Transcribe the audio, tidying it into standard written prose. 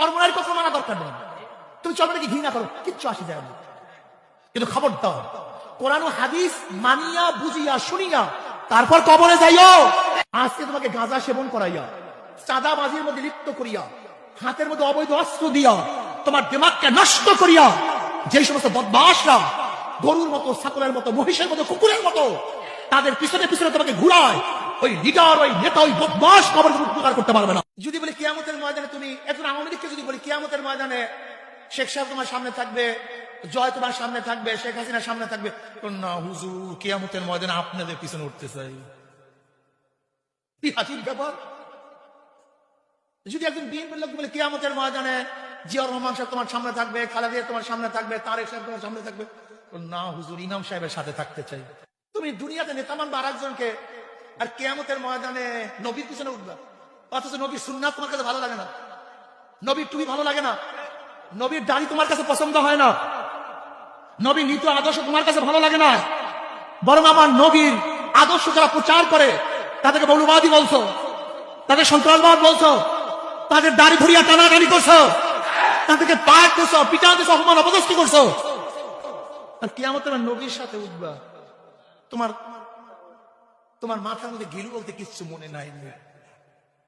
চরমনার কথা মানা দরকার নেই, তুমি চরমনাকে ঘৃণা করো, কিচ্ছু আসে যায় না। কিন্তু খবরদার কোরআন ও হাদিস মানিয়া বুঝিয়া শুনিয়া তারপর কবরে যাইও। আজকে তোমাকে গাঁজা সেবন করাইয়া, চাঁদাবাজির মধ্যে লিপ্ত করিয়া, হাতের মধ্যে অবৈধ অস্ত্র দিয়া, তোমার দিমাগকে নষ্ট করিয়া যে সমস্ত বদমাশরা গরুর মতো, ছাগলের মতো, মহিষের মতো, কুকুরের মতো তাদের পিছনে পিছনে তোমাকে ঘুরায়, ওই লিডার, ওই নেতা, ওই বদমাশ কবরে উপকার করতে পারবে না। যদি বলি কিয়ামতের ময়দানে, তুমি একজন আওয়ামী লীগকে যদি বলি কিয়ামতের ময়দানে শেখ সাহেব তোমার সামনে থাকবে, জয় তোমার সামনে থাকবে, শেখ হাসিনার সামনে থাকবে, না হুজুর কিয়ামতের ময়দানে আপনাদের পিছনে উঠতে চাই, কি হাসির ব্যাপার। যদি একজন বিএনপির লোক বলে কিয়ামতের ময়দানে জিয়াউর রহমান সাহেব তোমার সামনে থাকবে, খালেদা জিয়া তোমার সামনে থাকবে, তারেক সাহেব তোমার সামনে থাকবে, না হুজুর ইমাম সাহেবের সাথে থাকতে চাই। তুমি দুনিয়াতে নেতা মানবে আর একজনকে, আর কিয়ামতের ময়দানে নবীর পিছনে উঠবে, অথচ নবীর সুন্নাত তোমার কাছে ভালো লাগে না, নবীর টুপি ভালো লাগে না, নবীর দাড়ি তোমার কাছে পছন্দ হয় না, নবীর নীতি আদর্শ তোমার কাছে ভালো লাগে না, বরং আমার নবীর আদর্শ যারা প্রচার করে তাদেরকে মৌলবাদী বলছো, তাদের সন্ত্রাসবাদ বলছো, তাদের দাড়ি ধরিয়া টানাটানি করছো, তাদেরকে পায় করছো, পিটা দিছো, অপমান অপদস্থ করছো। আর কিয়ামতের নবীর সাথে উঠবা, তোমার মাথার মধ্যে গিলু বলতে কিচ্ছু মনে নাই।